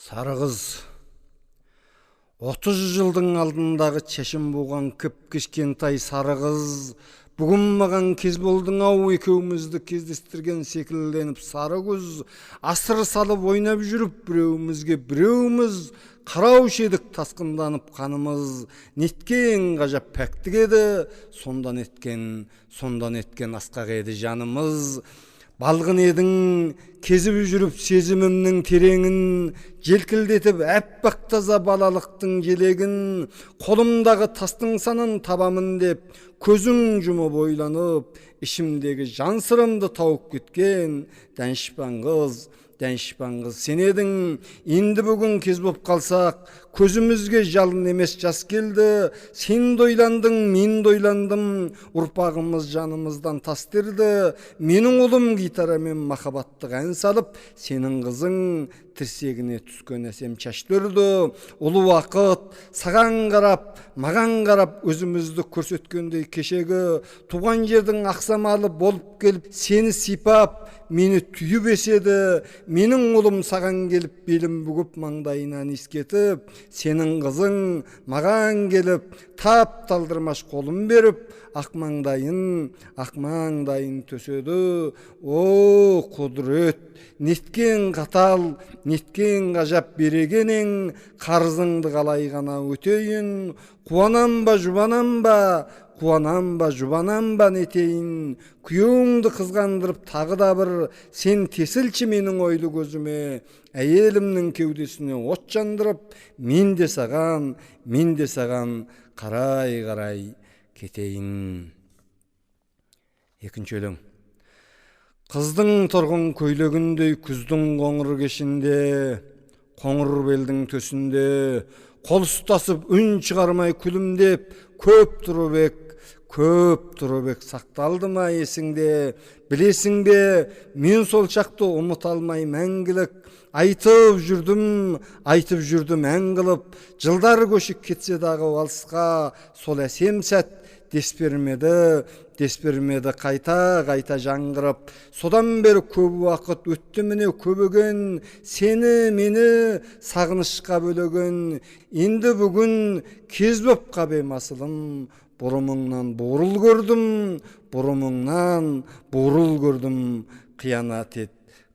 Сары кыз 30 жылдың алдындағы чешим болған кіп-кішкентай сары кыз бүгін маған кез болдың ау, екеумізді кездестірген секілденіп сары күз асыр салып ойнап жүріп біреуміз қараушы едік тасқынданып қанымыз неткен ғажап пәктік еді, сондан еткен асқақ еді жанымыз. Балғын едің кезіп жүріп сезімімнің тереңін, желкілдетіп әппақ таза балалықтың желегін, қолымдағы тастың санын табамын деп көзің жұмып ойланып, ішімдегі жан сырымды тауып кеткен дәншіпан қыз сен едің. Енді бүгін кез боп қалсақ, көзімізге жалын емес жас келді. Сен дойландың, мен дойландым, ұрпағымыз жанымыздан тас терді. Менің ұлым гитарамен махаббаттық ән салып, сенің қызың тірсегіне түскен әсем шаштырды. Ұлы уақыт саған қарап, маған қарап өзімізді көрсеткендей кешегі, туған жердің ақсамалы болып келіп, сені сипап, мені түйіп еседі. Менің ұлым саған келіп, белім бүгіп маңдайынан искетіп, сенің қызың маған келіп, тап талдырмаш қолын беріп, ақ маңдайын төседі. О, құдірет, неткен қатал, неткен ғажап берегенің, қарызыңды қалай ғана өтейін. Қуанам ба, жұбанам ба нетейін. Күйеуіңді қызғандырып тағы да бір, сен тесілші менің ойлы көзіме, әйелімнің кеудесіне от жандырып, мен де саған қарай кетейін. Екінші өлең. Қыздың тұрғын көйлегіндей күздің қоңыр кешінде, қоңыр белдің төсінде, қол ұстасып үн шығармай күлімдеп, көп тұрып ек сақталды ма есіңде? Білесің бе, мен сол шақты ұмыта алмай мәңгілік айтып жүрдім ән қылып. Жылдар көшіп кетсе дағы алысқа, сол әсем сәт дес бермеді қайта жаңғырып. Содан бері көп уақыт өтті міне көбеген, сені мені сағынышқа бөлеген. Енді бүгін кез боп қап ем асылым, бұрымыңнан бурыл көрдім.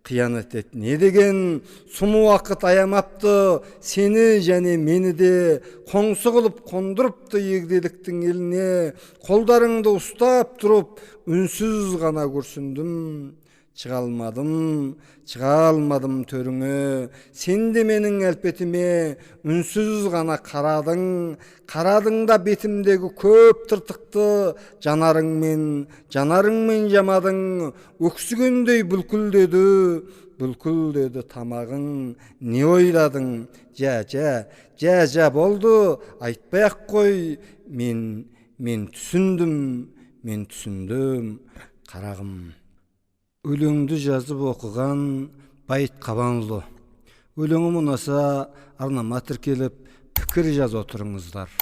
Қиянат ет не деген, сұмы уақыт аямапты сені және мені де, қоңсы қылып қондырыпты егделіктің еліне. Қолдарыңды ұстап тұрып үнсіз ғана күрсіндім. Шыға алмадым төріңе, сен де менің әлпетіме үнсіз ғана қарадың да бетімдегі көп тыртықты жанарыңмен жамадың. Өксігендей бүлкілдеді тамағың, не ойладың? Жә болды, айтпай-ақ қой, мен түсіндім қарағым. Өлеңді жазып оқыған Байыт Қабанұлы. Өлеңім ұнаса арнама тіркеліп пікір жаз отырыңыздар.